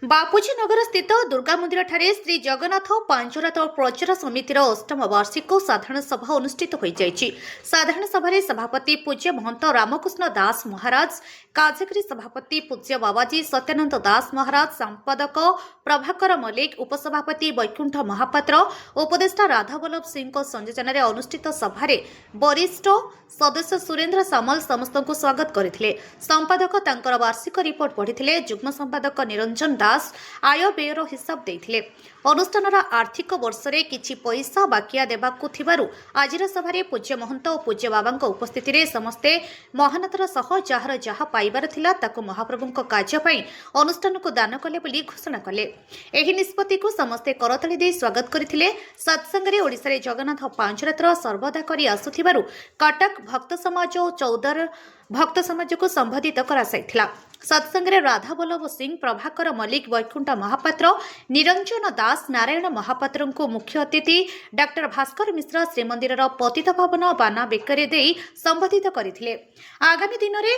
बापूजी नगर स्थित दुर्गा मंदिर ठारे श्री जगन्नाथ पांचरात प्रचार समितिर अष्टम वार्षिक साधारण सभा अनुष्ठित हो जाइछि। साधारण सभा सभापति पूज्य महंत रामकृष्ण दास महाराज, कार्यकारी सभापति पूज्य बाबाजी सत्यानंद दास महाराज, संपादक प्रभाकर मल्लिक, उपसभापति वैकुंठ महापात्र, उपदेष्टा राधावल्लभ सिंह संयोजन अनुष्ठित सभा वरिष्ठ सदस्य सुरेंद्र सामल समस्त को स्वागत करथिले। संपादक तांकर वार्षिक रिपोर्ट पढ़िथिले। जुग्म संपादक निरंजन दास आय व्ययर हिसाब देथिले। अनुष्ठानर आर्थिक वर्ष रे किछि पैसा बाकिया देबाकु थिबारु आजिर सभारे पूज्य महंत और पूज्य बाबांक उपस्थिति रे समस्ते महानतर सह जहार जहा पाइबार थिला ताकु महाप्रभुंक कार्य पई अनुष्ठान को दान कले बोली घोषणा कले। एही निष्पत्ति को समस्ते करताली दे स्वागत करथिले। सत्संग रे ओडिसा रे जगन्नाथ पांचरात्र सर्वदा करी आसुथिबारु कटक भक्त समाज और चौदर भक्त समाज को संबोधित करा साइथिला। सत्संग रे राधावल्लभ सिंह, प्रभाकर मल्लिक, वैकुंठ महापात्र, निरंजन दास, नारायण महापात्र को मुख्य अतिथि डॉक्टर भास्कर मिश्र श्रीमंदिर पतित पावन बाना बेकरे देई संबोधित करथिले। आगामी दिन में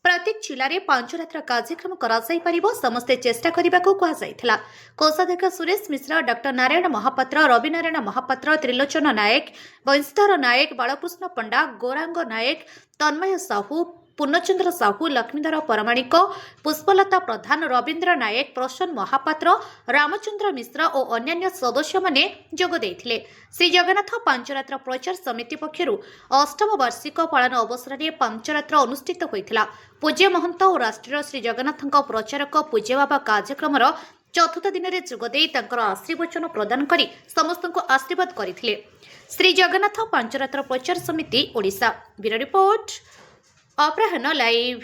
प्रत्येक जिले में पांचरात्र कार्यक्रम कराई पारिबो समस्ते चेष्टा करने को कहुला। कोषाध्यक्ष सुरेश मिश्र, डॉक्टर नारायण महापात्र, रविनारायण महापात्र, त्रिलोचन नायक, वंशधर नायक, बालकृष्ण पंडा, गौरांग नायक, तन्मय साहू, पूर्णचंद्र साहू, लक्ष्मीधर परमाणिक, पुष्पलता प्रधान, रवींद्र नायक, प्रसन्न महापात्र, रामचंद्र मिश्र और अन्य सदस्य माने जोग देथिले। श्री जगन्नाथ पांचरात्र प्रचार समिति पक्षरु अष्टम वार्षिक पालन अवसर में पांचरात्र अनुष्ठित होइथिला। पूज्य महंत और राष्ट्रीय श्री जगन्नाथक प्रचारक पूज्य बाबा कार्यक्रम चतुर्थ दिन में जोगदे आशीर्वचन प्रदान करी समस्त को आशीर्वाद करथिले। श्री जगन्नाथ पांचरात्र प्रचार समिति ओडिशा। ब्यूरो रिपोर्ट अपराह्न लाइव।